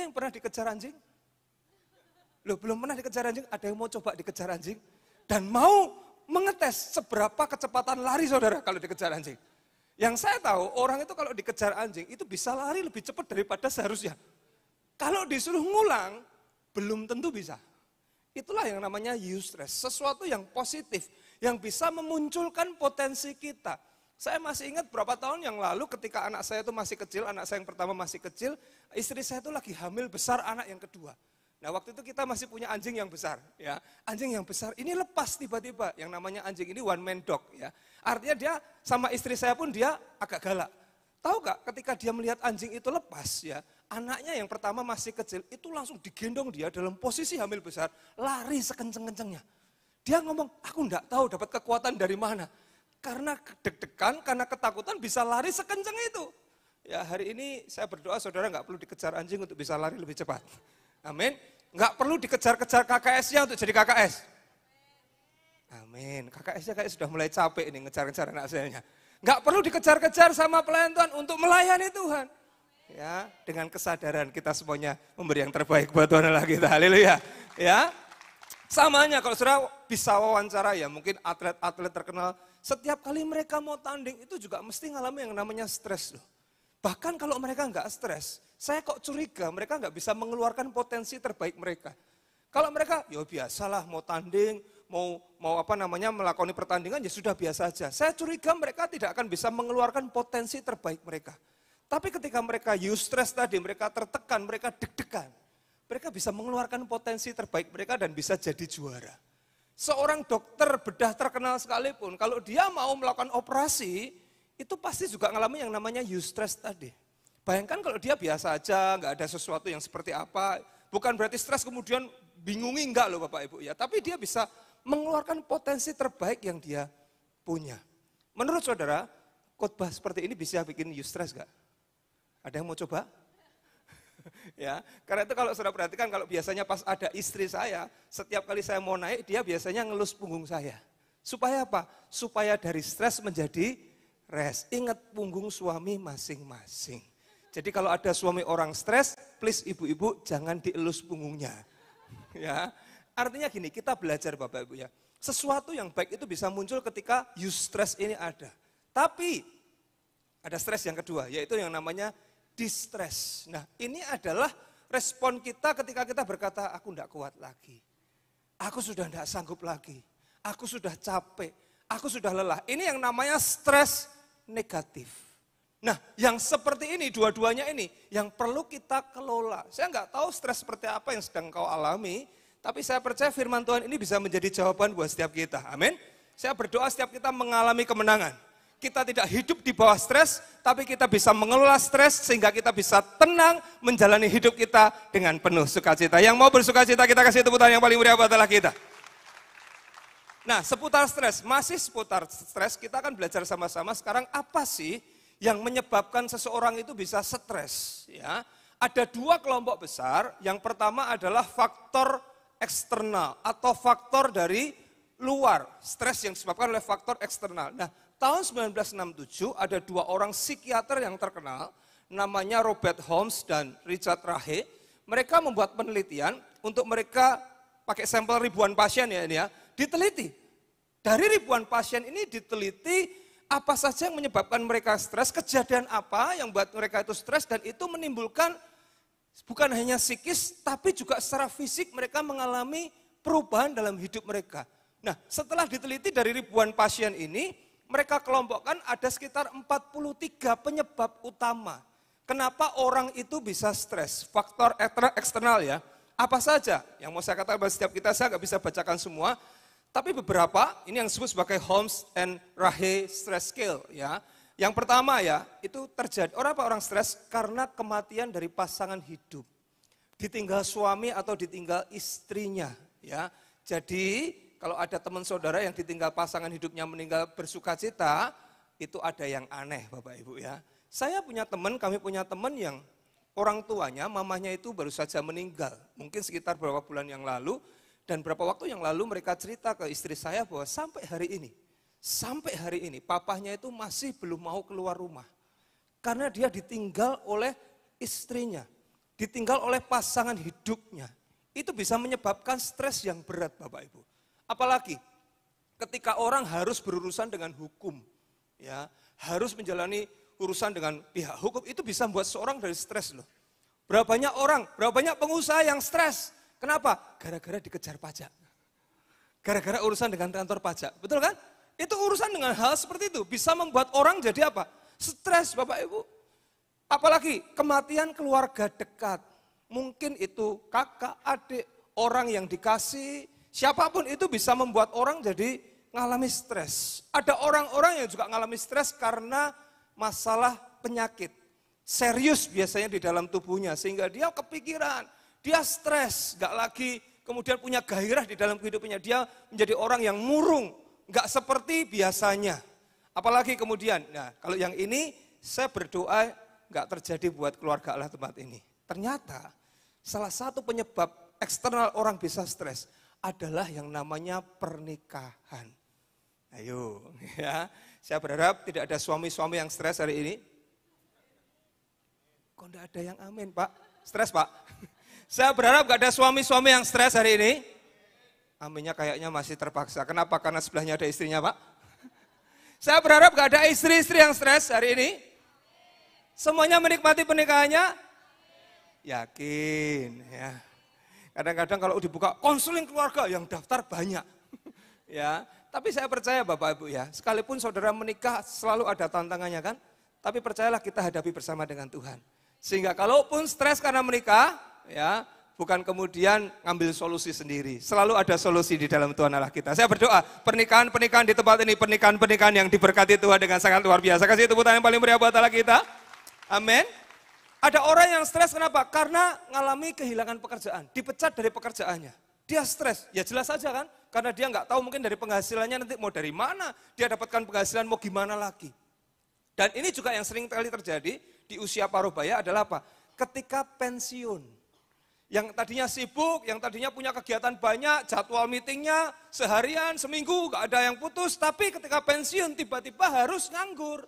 yang pernah dikejar anjing? Loh, belum pernah dikejar anjing, ada yang mau coba dikejar anjing? Dan mau mengetes seberapa kecepatan lari saudara kalau dikejar anjing. Yang saya tahu, orang itu kalau dikejar anjing, itu bisa lari lebih cepat daripada seharusnya. Kalau disuruh ngulang, belum tentu bisa. Itulah yang namanya eustress, sesuatu yang positif, yang bisa memunculkan potensi kita. Saya masih ingat berapa tahun yang lalu ketika anak saya itu masih kecil, anak saya yang pertama masih kecil, istri saya itu lagi hamil besar anak yang kedua. Nah waktu itu kita masih punya anjing yang besar, ya anjing yang besar ini lepas tiba-tiba, yang namanya anjing ini one man dog, ya artinya dia sama istri saya pun dia agak galak. Tahu gak ketika dia melihat anjing itu lepas, ya anaknya yang pertama masih kecil itu langsung digendong dia dalam posisi hamil besar, lari sekenceng-kencengnya. Dia ngomong, aku enggak tahu dapat kekuatan dari mana. Karena deg-degan, karena ketakutan bisa lari sekenceng itu. Ya hari ini saya berdoa saudara nggak perlu dikejar anjing untuk bisa lari lebih cepat. Amin. Nggak perlu dikejar-kejar KKS-nya untuk jadi KKS. Amin. KKS-nya kayak sudah mulai capek ini ngejar-ngejar anak saya. Nggak perlu dikejar-kejar sama pelayan Tuhan untuk melayani Tuhan. Ya, dengan kesadaran kita semuanya memberi yang terbaik buat Tuhan Allah kita. Haleluya. Ya. Samanya kalau saudara bisa wawancara ya, mungkin atlet-atlet terkenal, setiap kali mereka mau tanding itu juga mesti ngalami yang namanya stres loh. Bahkan kalau mereka nggak stres, saya kok curiga mereka nggak bisa mengeluarkan potensi terbaik mereka. Kalau mereka, ya biasalah mau tanding, mau melakoni pertandingan ya sudah biasa aja. Saya curiga mereka tidak akan bisa mengeluarkan potensi terbaik mereka. Tapi ketika mereka eustress tadi, mereka tertekan, mereka deg-degan, mereka bisa mengeluarkan potensi terbaik mereka dan bisa jadi juara. Seorang dokter bedah terkenal sekalipun, kalau dia mau melakukan operasi, itu pasti juga ngalami yang namanya eustress tadi. Bayangkan kalau dia biasa aja, nggak ada sesuatu yang seperti apa, bukan berarti stres kemudian bingungi, enggak loh Bapak Ibu ya, tapi dia bisa mengeluarkan potensi terbaik yang dia punya. Menurut saudara, khotbah seperti ini bisa bikin eustress nggak? Ada yang mau coba? Ya, karena itu kalau saudara perhatikan, kalau biasanya pas ada istri saya, setiap kali saya mau naik, dia biasanya ngelus punggung saya. Supaya apa? Supaya dari stres menjadi rest. Ingat punggung suami masing-masing. Jadi kalau ada suami orang stres, please ibu-ibu jangan dielus punggungnya. Ya, artinya gini, kita belajar Bapak Ibu ya. Sesuatu yang baik itu bisa muncul ketika eustress ini ada. Tapi ada stres yang kedua, yaitu yang namanya distress. Nah ini adalah respon kita ketika kita berkata, aku tidak kuat lagi. Aku sudah tidak sanggup lagi. Aku sudah capek. Aku sudah lelah. Ini yang namanya stres negatif. Nah yang seperti ini, dua-duanya ini yang perlu kita kelola. Saya nggak tahu stres seperti apa yang sedang kau alami. Tapi saya percaya firman Tuhan ini bisa menjadi jawaban buat setiap kita. Amin. Saya berdoa setiap kita mengalami kemenangan. Kita tidak hidup di bawah stres, tapi kita bisa mengelola stres sehingga kita bisa tenang menjalani hidup kita dengan penuh sukacita. Yang mau bersukacita kita kasih tepuk tangan yang paling meriah buat Allah kita. Nah seputar stres, masih seputar stres kita akan belajar sama-sama sekarang apa sih yang menyebabkan seseorang itu bisa stres. Ya, ada dua kelompok besar, yang pertama adalah faktor eksternal atau faktor dari luar, stres yang disebabkan oleh faktor eksternal. Nah tahun 1967 ada dua orang psikiater yang terkenal, namanya Robert Holmes dan Richard Rahe. Mereka membuat penelitian untuk mereka pakai sampel ribuan pasien ya ini ya, diteliti. Dari ribuan pasien ini diteliti apa saja yang menyebabkan mereka stres, kejadian apa yang buat mereka itu stres, dan itu menimbulkan bukan hanya psikis tapi juga secara fisik mereka mengalami perubahan dalam hidup mereka. Nah setelah diteliti dari ribuan pasien ini, mereka kelompokkan ada sekitar 43 penyebab utama. Kenapa orang itu bisa stres? Faktor eksternal ya. Apa saja? Yang mau saya katakan setiap kita, saya nggak bisa bacakan semua. Tapi beberapa, ini yang disebut sebagai Holmes and Rahe Stress Scale ya. Yang pertama ya, itu terjadi, orang stres karena kematian dari pasangan hidup. Ditinggal suami atau ditinggal istrinya ya. Jadi kalau ada teman saudara yang ditinggal pasangan hidupnya meninggal bersukacita, itu ada yang aneh Bapak Ibu ya. Saya punya teman, kami punya teman yang orang tuanya, mamanya itu baru saja meninggal. Mungkin sekitar beberapa bulan yang lalu, dan beberapa waktu yang lalu mereka cerita ke istri saya bahwa sampai hari ini papahnya itu masih belum mau keluar rumah. Karena dia ditinggal oleh istrinya. ditinggal oleh pasangan hidupnya, itu bisa menyebabkan stres yang berat Bapak Ibu. Apalagi ketika orang harus berurusan dengan hukum, ya, harus menjalani urusan dengan pihak hukum, itu bisa membuat seorang dari stres loh. Berapa banyak orang, berapa banyak pengusaha yang stres. Kenapa? Gara-gara dikejar pajak. Gara-gara urusan dengan kantor pajak, betul kan? Itu urusan dengan hal seperti itu, bisa membuat orang jadi apa? Stres Bapak Ibu. Apalagi kematian keluarga dekat. Mungkin itu kakak, adik, orang yang dikasih, siapapun itu bisa membuat orang jadi ngalami stres. Ada orang-orang yang juga ngalami stres karena masalah penyakit. Serius biasanya di dalam tubuhnya, sehingga dia kepikiran, dia stres, gak lagi kemudian punya gairah di dalam kehidupannya. Dia menjadi orang yang murung, gak seperti biasanya. Apalagi kemudian, nah kalau yang ini saya berdoa gak terjadi buat keluarga Allah tempat ini. Ternyata salah satu penyebab eksternal orang bisa stres adalah yang namanya pernikahan. Ayo, ya. Saya berharap tidak ada suami-suami yang stres hari ini. Kok enggak ada yang amin, Pak? Stres, Pak? Saya berharap gak ada suami-suami yang stres hari ini. Aminnya kayaknya masih terpaksa. Kenapa? Karena sebelahnya ada istrinya, Pak. Saya berharap gak ada istri-istri yang stres hari ini. Semuanya menikmati pernikahannya. Yakin, ya. Kadang-kadang kalau dibuka konseling keluarga yang daftar banyak. Ya, tapi saya percaya Bapak Ibu ya, sekalipun saudara menikah selalu ada tantangannya kan, tapi percayalah kita hadapi bersama dengan Tuhan. Sehingga kalaupun stres karena menikah, ya, bukan kemudian ngambil solusi sendiri. Selalu ada solusi di dalam Tuhan Allah kita. Saya berdoa, pernikahan-pernikahan di tempat ini, pernikahan-pernikahan yang diberkati Tuhan dengan sangat luar biasa. Kasih tepuk tangan yang paling meriah buat Allah kita. Amin. Ada orang yang stres kenapa? Karena ngalami kehilangan pekerjaan, dipecat dari pekerjaannya. Dia stres, ya jelas saja kan? Karena dia nggak tahu mungkin dari penghasilannya nanti mau dari mana, dia dapatkan penghasilan mau gimana lagi. Dan ini juga yang sering kali terjadi di usia parubaya adalah apa? Ketika pensiun. Yang tadinya sibuk, yang tadinya punya kegiatan banyak, jadwal meetingnya seharian, seminggu, nggak ada yang putus. Tapi ketika pensiun tiba-tiba harus nganggur.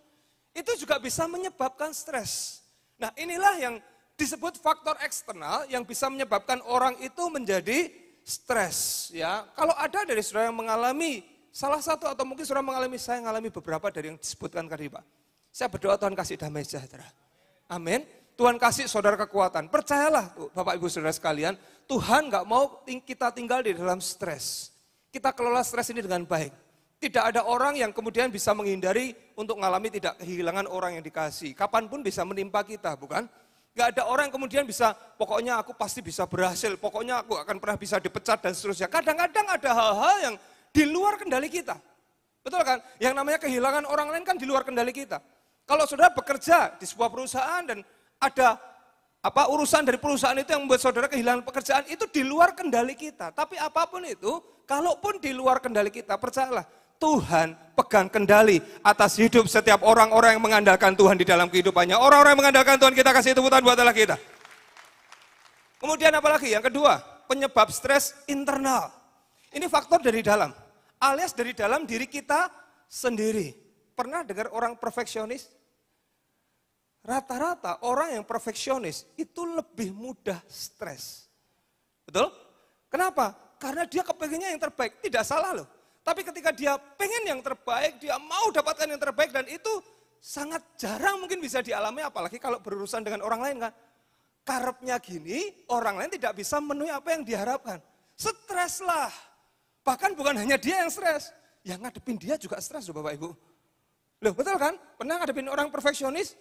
Itu juga bisa menyebabkan stres. Nah inilah yang disebut faktor eksternal yang bisa menyebabkan orang itu menjadi stres. Ya, kalau ada dari saudara yang mengalami salah satu atau mungkin saudara mengalami, saya mengalami beberapa dari yang disebutkan tadi Pak. Saya berdoa Tuhan kasih damai sejahtera. Amin. Tuhan kasih saudara kekuatan. Percayalah Bapak Ibu saudara sekalian, Tuhan nggak mau kita tinggal di dalam stres. Kita kelola stres ini dengan baik. Tidak ada orang yang kemudian bisa menghindari untuk mengalami tidak kehilangan orang yang dikasih. Kapanpun bisa menimpa kita, bukan? Gak ada orang yang kemudian bisa, pokoknya aku pasti bisa berhasil, pokoknya aku akan pernah bisa dipecat dan seterusnya. Kadang-kadang ada hal-hal yang di luar kendali kita. Betul kan? Yang namanya kehilangan orang lain kan di luar kendali kita. Kalau saudara bekerja di sebuah perusahaan dan ada urusan dari perusahaan itu yang membuat saudara kehilangan pekerjaan, itu di luar kendali kita. Tapi apapun itu, kalaupun di luar kendali kita, percayalah, Tuhan pegang kendali atas hidup setiap orang-orang yang mengandalkan Tuhan di dalam kehidupannya. Orang-orang yang mengandalkan Tuhan, kita kasih tepuk tangan buat Allah kita. Kemudian apa lagi? Yang kedua, penyebab stres internal. Ini faktor dari dalam, alias dari dalam diri kita sendiri. Pernah dengar orang perfeksionis? Rata-rata orang yang perfeksionis itu lebih mudah stres. Betul? Kenapa? Karena dia kepengennya yang terbaik. Tidak salah loh. Tapi ketika dia pengen yang terbaik, dia mau dapatkan yang terbaik dan itu sangat jarang mungkin bisa dialami apalagi kalau berurusan dengan orang lain kan. Karepnya gini, orang lain tidak bisa memenuhi apa yang diharapkan. Stres lah. Bahkan bukan hanya dia yang stres, yang ngadepin dia juga stres loh Bapak Ibu. Loh betul kan? Pernah ngadepin orang perfeksionis,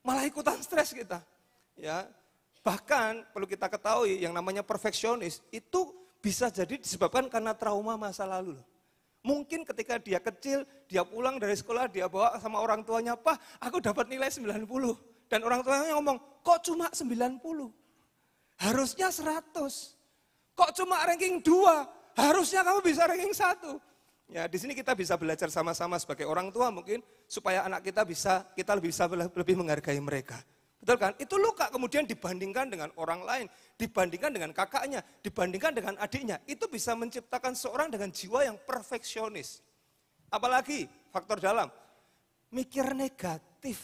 malah ikutan stres kita. Ya, bahkan perlu kita ketahui yang namanya perfeksionis itu bisa jadi disebabkan karena trauma masa lalu loh. Mungkin ketika dia kecil, dia pulang dari sekolah, dia bawa sama orang tuanya, Pak, aku dapat nilai 90. Dan orang tuanya ngomong, kok cuma 90? Harusnya 100. Kok cuma ranking 2? Harusnya kamu bisa ranking 1. Ya, di sini kita bisa belajar sama-sama sebagai orang tua mungkin, supaya anak kita bisa lebih menghargai mereka. Betul kan? Itu luka kemudian dibandingkan dengan orang lain, dibandingkan dengan kakaknya, dibandingkan dengan adiknya. Itu bisa menciptakan seorang dengan jiwa yang perfeksionis. Apalagi faktor dalam, mikir negatif,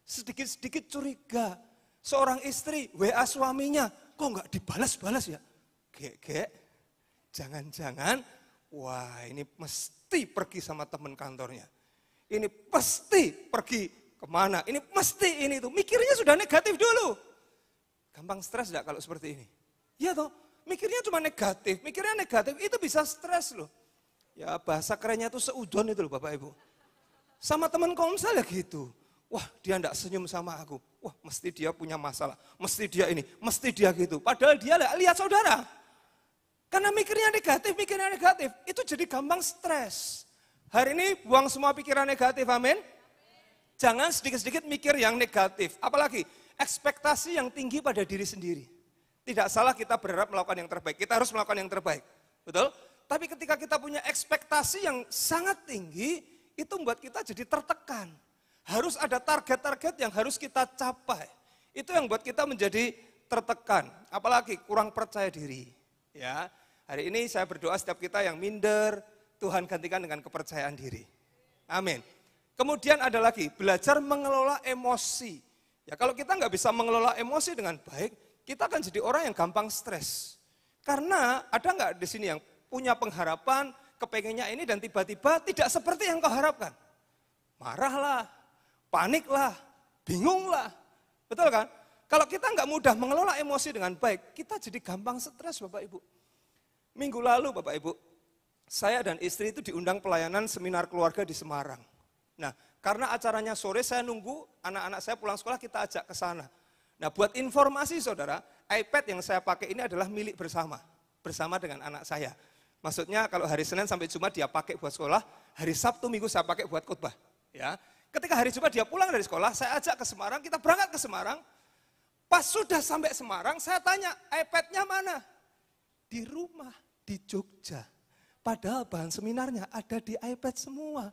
sedikit-sedikit curiga. Seorang istri WA suaminya, kok nggak dibalas-balas ya? Gek, jangan-jangan, wah ini mesti pergi sama teman kantornya. Ini pasti pergi kemana, ini mesti ini tuh. Mikirnya sudah negatif dulu. Gampang stres enggak kalau seperti ini? Iya toh, mikirnya cuma negatif, mikirnya negatif itu bisa stres loh. Ya bahasa kerennya tuh seudon itu loh Bapak Ibu. Sama teman komsel ya gitu. Wah dia enggak senyum sama aku. Wah mesti dia punya masalah. Mesti dia ini, mesti dia gitu. Padahal dia lihat saudara. Karena mikirnya negatif. Itu jadi gampang stres. Hari ini buang semua pikiran negatif, amin. Jangan sedikit-sedikit mikir yang negatif. Apalagi ekspektasi yang tinggi pada diri sendiri. Tidak salah kita berharap melakukan yang terbaik. Kita harus melakukan yang terbaik. Betul? Tapi ketika kita punya ekspektasi yang sangat tinggi, itu membuat kita jadi tertekan. Harus ada target-target yang harus kita capai. Itu yang buat kita menjadi tertekan. Apalagi kurang percaya diri. Ya, hari ini saya berdoa setiap kita yang minder, Tuhan gantikan dengan kepercayaan diri. Amin. Kemudian ada lagi, belajar mengelola emosi. Ya, kalau kita nggak bisa mengelola emosi dengan baik, kita akan jadi orang yang gampang stres. Karena ada nggak di sini yang punya pengharapan, kepengennya ini dan tiba-tiba tidak seperti yang kau harapkan. Marahlah, paniklah, bingunglah. Betul kan? Kalau kita nggak mudah mengelola emosi dengan baik, kita jadi gampang stres Bapak Ibu. Minggu lalu Bapak Ibu, saya dan istri itu diundang pelayanan seminar keluarga di Semarang. Nah, karena acaranya sore saya nunggu anak-anak saya pulang sekolah kita ajak ke sana. Nah, buat informasi saudara, iPad yang saya pakai ini adalah milik bersama dengan anak saya. Maksudnya kalau hari Senin sampai Jumat dia pakai buat sekolah, hari Sabtu Minggu saya pakai buat khotbah. Ya, ketika hari Jumat dia pulang dari sekolah, saya ajak ke Semarang, kita berangkat ke Semarang. Pas sudah sampai Semarang, saya tanya, iPad-nya mana? Di rumah, di Jogja. Padahal bahan seminarnya ada di iPad semua.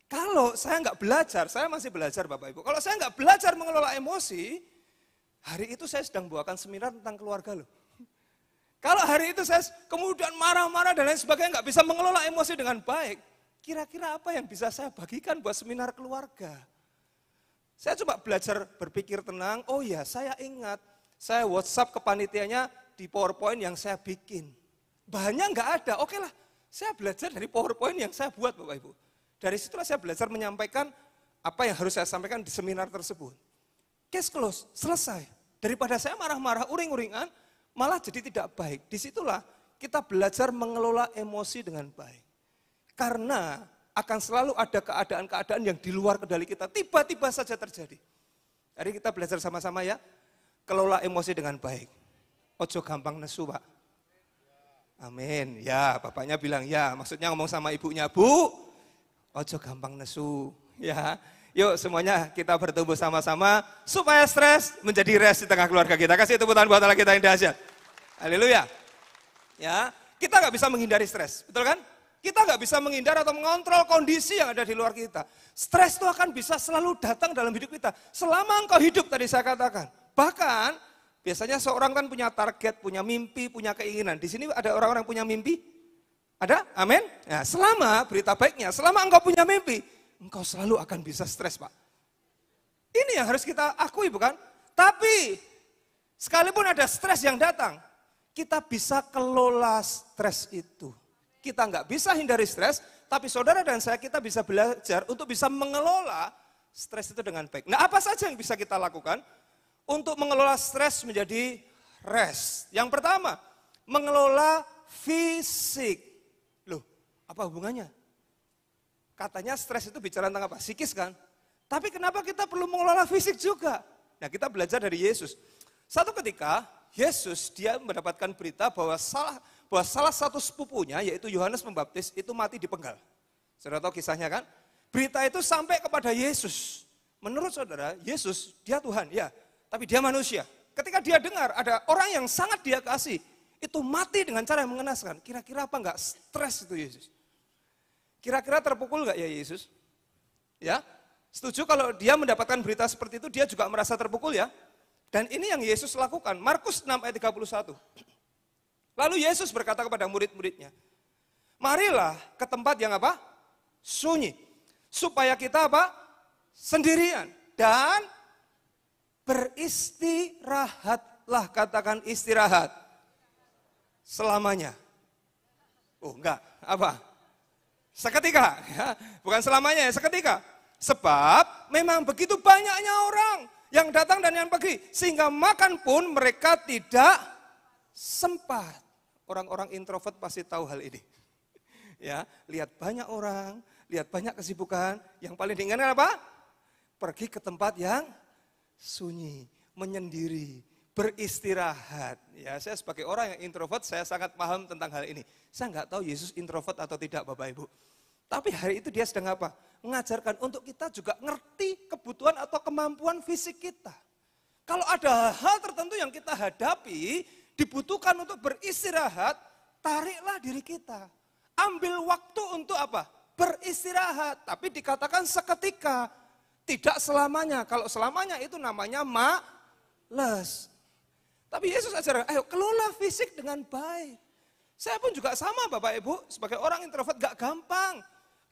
Kalau saya nggak belajar, saya masih belajar Bapak Ibu. Kalau saya nggak belajar mengelola emosi, hari itu saya sedang bawakan seminar tentang keluarga loh. Kalau hari itu saya kemudian marah-marah dan lain sebagainya, nggak bisa mengelola emosi dengan baik, kira-kira apa yang bisa saya bagikan buat seminar keluarga? Saya coba belajar berpikir tenang, oh ya saya ingat, saya WhatsApp ke panitianya di PowerPoint yang saya bikin. Bahannya nggak ada, oke lah, saya belajar dari PowerPoint yang saya buat Bapak Ibu. Dari situlah saya belajar menyampaikan apa yang harus saya sampaikan di seminar tersebut. Case close, selesai. Daripada saya marah-marah, uring-uringan, malah jadi tidak baik. Disitulah kita belajar mengelola emosi dengan baik. Karena akan selalu ada keadaan-keadaan yang di luar kendali kita, tiba-tiba saja terjadi. Jadi kita belajar sama-sama ya, kelola emosi dengan baik. Ojo gampang nesu Pak. Amin. Ya, bapaknya bilang ya, maksudnya ngomong sama ibunya, Bu, ojo gampang nesu. Ya, yuk semuanya kita bertumbuh sama-sama supaya stres menjadi rest di tengah keluarga kita. Kasih tepuk tangan buat Allah kita yang dahsyat. Haleluya. Ya, kita nggak bisa menghindari stres, betul kan? Kita nggak bisa menghindar atau mengontrol kondisi yang ada di luar kita. Stres itu akan bisa selalu datang dalam hidup kita. Selama engkau hidup tadi saya katakan. Bahkan biasanya seorang kan punya target, punya mimpi, punya keinginan. Di sini ada orang-orang punya mimpi? Ada? Amin? Ya, selama berita baiknya, selama engkau punya mimpi, engkau selalu akan bisa stres Pak. Ini yang harus kita akui bukan? Tapi sekalipun ada stres yang datang, kita bisa kelola stres itu. Kita nggak bisa hindari stres, tapi saudara dan saya kita bisa belajar untuk bisa mengelola stres itu dengan baik. Nah apa saja yang bisa kita lakukan untuk mengelola stres menjadi rest? Yang pertama, mengelola fisik. Loh, apa hubungannya? Katanya stres itu bicara tentang apa? Psikis kan? Tapi kenapa kita perlu mengelola fisik juga? Nah kita belajar dari Yesus. Satu ketika, Yesus dia mendapatkan berita bahwa salah satu sepupunya yaitu Yohanes Pembaptis itu mati dipenggal. Saudara tahu kisahnya kan? Berita itu sampai kepada Yesus. Menurut saudara, Yesus dia Tuhan, ya, tapi dia manusia. Ketika dia dengar ada orang yang sangat dia kasih, itu mati dengan cara yang mengenaskan. Kira-kira apa enggak stres itu Yesus? Kira-kira terpukul enggak ya Yesus? Ya, setuju kalau dia mendapatkan berita seperti itu, dia juga merasa terpukul ya. Dan ini yang Yesus lakukan, Markus 6 ayat 31. Lalu Yesus berkata kepada murid-muridnya, marilah ke tempat yang apa? Sunyi. Supaya kita apa? Sendirian. Dan beristirahatlah, katakan istirahat. Selamanya. Oh enggak, apa? Seketika, ya. Bukan selamanya ya, seketika. Sebab memang begitu banyaknya orang yang datang dan yang pergi, sehingga makan pun mereka tidak sempat. Orang-orang introvert pasti tahu hal ini. Ya, lihat banyak orang, lihat banyak kesibukan, yang paling diinginkan apa? Pergi ke tempat yang sunyi, menyendiri, beristirahat. Ya, saya sebagai orang yang introvert, saya sangat paham tentang hal ini. Saya nggak tahu Yesus introvert atau tidak, Bapak Ibu. Tapi hari itu dia sedang apa? Mengajarkan untuk kita juga ngerti kebutuhan atau kemampuan fisik kita. Kalau ada hal tertentu yang kita hadapi, dibutuhkan untuk beristirahat, tariklah diri kita. Ambil waktu untuk apa? Beristirahat. Tapi dikatakan seketika, tidak selamanya. Kalau selamanya itu namanya males. Tapi Yesus ajarkan, ayo kelola fisik dengan baik. Saya pun juga sama Bapak Ibu, sebagai orang introvert gak gampang.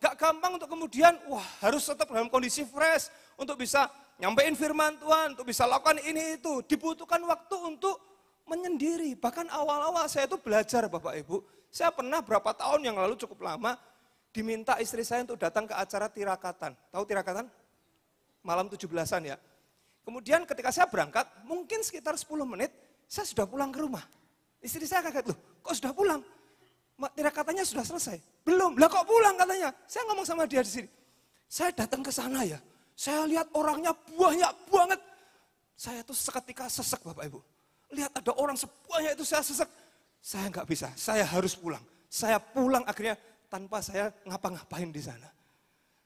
Gak gampang untuk kemudian, harus tetap dalam kondisi fresh. Untuk bisa nyampein firman Tuhan, untuk bisa lakukan ini itu. Dibutuhkan waktu untuk menyendiri. Bahkan awal-awal saya itu belajar Bapak Ibu. Saya pernah berapa tahun yang lalu cukup lama, diminta istri saya untuk datang ke acara tirakatan. Tahu tirakatan? Malam 17-an ya. Kemudian ketika saya berangkat, mungkin sekitar 10 menit, saya sudah pulang ke rumah. Istri saya kaget, loh kok sudah pulang? Tirakatanya sudah selesai. Belum, lah kok pulang katanya. Saya ngomong sama dia di sini. Saya datang ke sana ya, saya lihat orangnya banyak banget. Saya tuh seketika sesek Bapak Ibu. Lihat ada orang sebanyak itu saya sesek. Saya nggak bisa, saya harus pulang. Saya pulang akhirnya tanpa saya ngapa-ngapain di sana.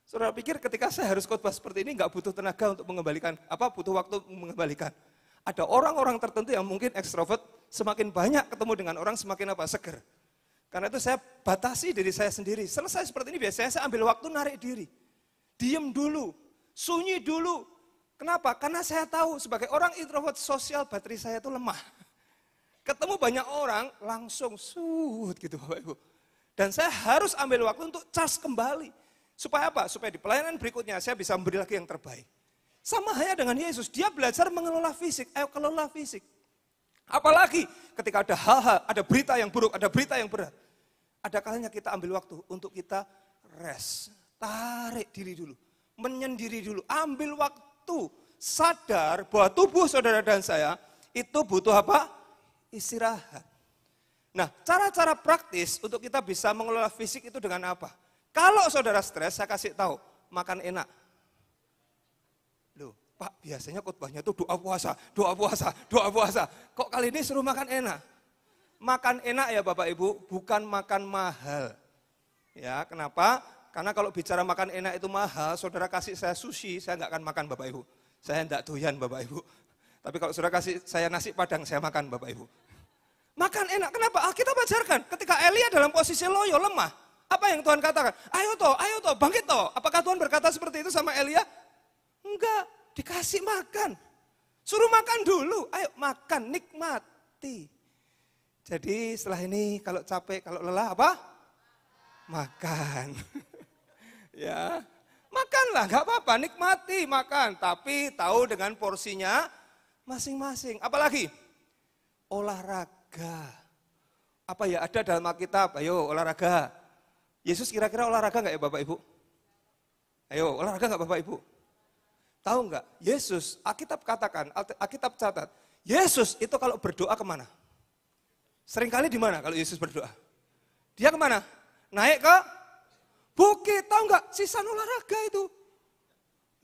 Saudara pikir ketika saya harus khotbah seperti ini nggak butuh tenaga untuk mengembalikan, butuh waktu mengembalikan. Ada orang-orang tertentu yang mungkin ekstrovert, semakin banyak ketemu dengan orang semakin seger. Karena itu saya batasi diri saya sendiri. Selesai seperti ini biasanya saya ambil waktu narik diri. Diem dulu, sunyi dulu. Kenapa? Karena saya tahu sebagai orang introvert sosial baterai saya itu lemah. Ketemu banyak orang langsung gitu Bapak Ibu. Dan saya harus ambil waktu untuk charge kembali. Supaya apa? Supaya di pelayanan berikutnya saya bisa memberi lagi yang terbaik. Sama halnya dengan Yesus, dia belajar mengelola fisik. Ayo kelola fisik. Apalagi ketika ada hal-hal, ada berita yang buruk, ada berita yang berat. Ada kalanya kita ambil waktu untuk kita rest. Tarik diri dulu, menyendiri dulu, ambil waktu. Sadar bahwa tubuh saudara dan saya itu butuh apa? Istirahat. Nah, cara-cara praktis untuk kita bisa mengelola fisik itu dengan apa? Kalau saudara stres, saya kasih tahu, makan enak. Loh, Pak, biasanya khotbahnya itu doa puasa, doa puasa, doa puasa. Kok kali ini suruh makan enak? Makan enak ya Bapak Ibu, bukan makan mahal. Ya, kenapa? Karena kalau bicara makan enak itu mahal, saudara kasih saya sushi, saya nggak akan makan Bapak Ibu. Saya enggak doyan Bapak Ibu. Tapi kalau saudara kasih saya nasi padang, saya makan Bapak Ibu. Makan enak, kenapa? Kita ajarkan, ketika Elia dalam posisi loyo, lemah. Apa yang Tuhan katakan? Ayo toh, bangkit toh. Apakah Tuhan berkata seperti itu sama Elia? Enggak, dikasih makan. Suruh makan dulu, ayo makan, nikmati. Jadi setelah ini kalau capek, kalau lelah apa? Makan. Ya, makanlah, gak apa-apa, nikmati makan. Tapi tahu dengan porsinya masing-masing. Apalagi? Olahraga. Apa ya ada dalam Alkitab? Ayo olahraga. Yesus kira-kira olahraga gak ya Bapak Ibu? Ayo olahraga gak Bapak Ibu? Tahu nggak? Yesus, Alkitab katakan, Alkitab catat, Yesus itu kalau berdoa kemana? Seringkali di mana kalau Yesus berdoa? Dia kemana? Naik ke bukit, tahu nggak? Sisa olahraga itu.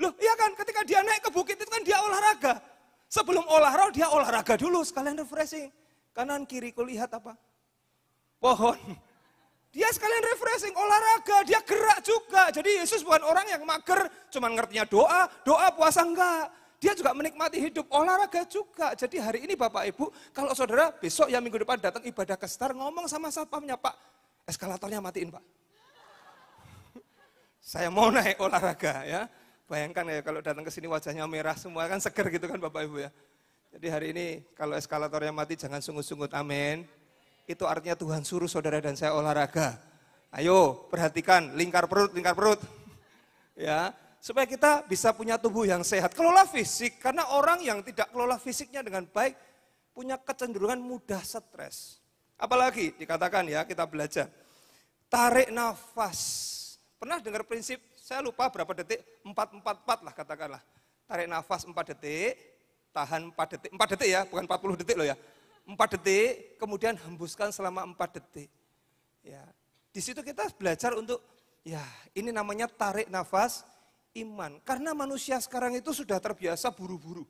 Loh iya kan, ketika dia naik ke bukit itu kan dia olahraga. Sebelum olahraga dia olahraga dulu, sekalian refreshing. Kanan kiri kulihat apa? Pohon. Dia sekalian refreshing, olahraga, dia gerak juga. Jadi Yesus bukan orang yang mager, cuma ngertinya doa puasa enggak. Dia juga menikmati hidup, olahraga juga. Jadi hari ini Bapak Ibu, kalau saudara besok ya minggu depan datang ibadah ke Star, ngomong sama satpamnya, Pak, eskalatornya matiin Pak. Saya mau naik olahraga ya. Bayangkan ya kalau datang ke sini wajahnya merah semua kan seger gitu kan Bapak Ibu ya. Jadi hari ini kalau eskalatornya mati jangan sungut-sungut, amin. Itu artinya Tuhan suruh saudara dan saya olahraga. Ayo perhatikan lingkar perut. Ya, supaya kita bisa punya tubuh yang sehat. Kelola fisik, karena orang yang tidak kelola fisiknya dengan baik, punya kecenderungan mudah stres. Apalagi dikatakan ya, kita belajar. Tarik nafas. Pernah dengar prinsip, saya lupa berapa detik, 4-4-4 lah katakanlah. Tarik nafas 4 detik, tahan 4 detik. 4 detik ya, bukan 40 detik loh ya. 4 detik, kemudian hembuskan selama 4 detik. Ya, di situ kita belajar untuk, ya ini namanya tarik nafas iman. Karena manusia sekarang itu sudah terbiasa buru-buru.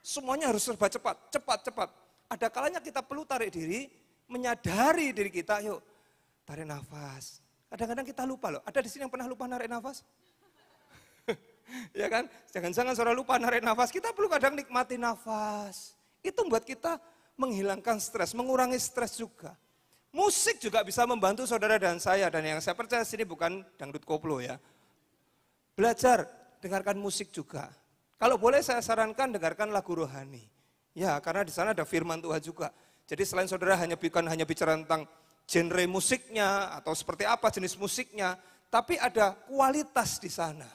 Semuanya harus serba cepat, cepat. Ada kalanya kita perlu tarik diri, menyadari diri kita, yuk tarik nafas. Kadang-kadang kita lupa loh, ada di sini yang pernah lupa narik nafas? Ya kan, jangan-jangan saudara lupa narik nafas, kita perlu kadang nikmati nafas. Itu membuat kita menghilangkan stres, mengurangi stres juga. Musik juga bisa membantu saudara dan saya, dan yang saya percaya sini bukan dangdut koplo ya. Belajar, dengarkan musik juga. Kalau boleh saya sarankan dengarkan lagu rohani. Ya, karena di sana ada firman Tuhan juga. Jadi selain saudara bukan hanya bicara tentang genre musiknya atau seperti apa jenis musiknya, tapi ada kualitas di sana.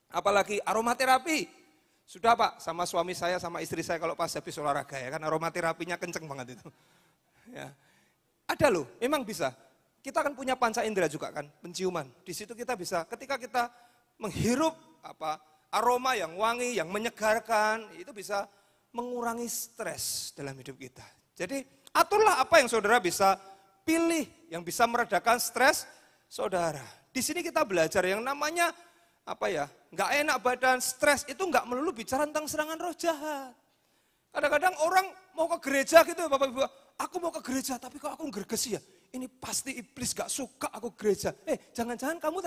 Apalagi aromaterapi. Sudah Pak, sama suami saya, sama istri saya kalau pas habis olahraga ya kan aromaterapinya kenceng banget itu. Ya. Ada loh, memang bisa. Kita kan punya panca indera juga kan, penciuman. Di situ kita bisa, ketika kita menghirup aroma yang wangi, yang menyegarkan, itu bisa mengurangi stres dalam hidup kita. Jadi aturlah apa yang saudara bisa pilih, yang bisa meredakan stres saudara. Di sini kita belajar yang namanya nggak enak badan, stres itu nggak melulu bicara tentang serangan roh jahat. Kadang-kadang orang mau ke gereja gitu Bapak Ibu, aku mau ke gereja tapi kok aku gergesi ya, ini pasti iblis gak suka aku gereja. Jangan-jangan kamu